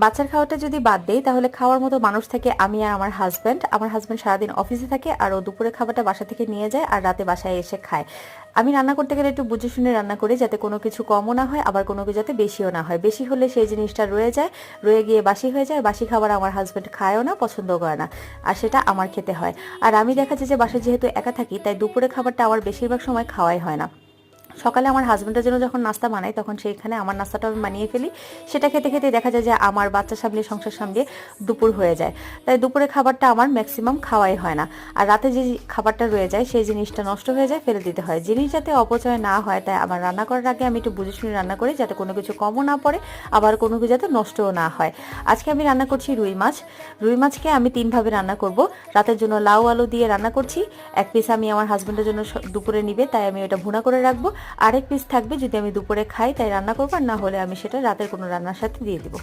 বাচ্চার খাওয়াটা যদি বাদ দেই তাহলে খাওয়ার মতো মানুষ থাকে আমি আর আমার হাজব্যান্ড। আমার হাজব্যান্ড সারাদিন অফিসে থাকে আর ও দুপুরে খাবারটা বাসা থেকে নিয়ে যায় আর রাতে বাসায় এসে খায়। আমি রান্না করতে গেলে একটু বুঝে শুনে রান্না করি, যাতে কোনো কিছু কমও না হয় আবার কোনো কিছু যাতে বেশিও না হয়। বেশি হলে সেই জিনিসটা রয়ে যায়, রয়ে গিয়ে বাসি হয়ে যায়। বাসি খাবার আমার হাজব্যান্ড খায়ও না, পছন্দও করে না, আর সেটা আমার খেতে হয়। আর আমি দেখা যায় যে বাসায় যেহেতু একা থাকি, তাই দুপুরে খাবারটা আমার বেশিরভাগ সময় খাওয়াই হয় না। সকালে আমার হাজব্যান্ডের জন্য যখন নাস্তা বানাই তখন সেইখানে আমার নাস্তাটা আমি বানিয়ে ফেলি। সেটা খেতে খেতে দেখা যায় যে আমার বাচ্চা সামলিয়ে সংসার সামলিয়ে দুপুর হয়ে যায়। তাই দুপুরে খাবারটা আমার ম্যাক্সিমাম খাওয়াই হয় না। আর রাতে যে খাবারটা রয়ে যায় সেই জিনিসটা নষ্ট হয়ে যায়, ফেলে দিতে হয়। জিনিস যাতে অপচয় না হয় তাই আমার রান্না করার আগে আমি একটু বুঝে শুনে রান্না করি, যাতে কোনো কিছু কমও না পড়ে আবার কোনো কিছু যাতে নষ্টও না হয়। আজকে আমি রান্না করছি রুই মাছ। রুই মাছকে আমি 3 ভাবে রান্না করব। রাতের জন্য লাউ আলু দিয়ে রান্না করছি। এক পিস আমি আমার হাজব্যান্ডের জন্য দুপুরে নিবে, তাই আমি ওটা ভুনা করে রাখবো। আরেক পিস থাকবে যদি আমি দুপুরে খাই তাই রান্না করবো, আর না হলে আমি সেটা রাতের কোনো রান্নার সাথে দিয়ে দিব।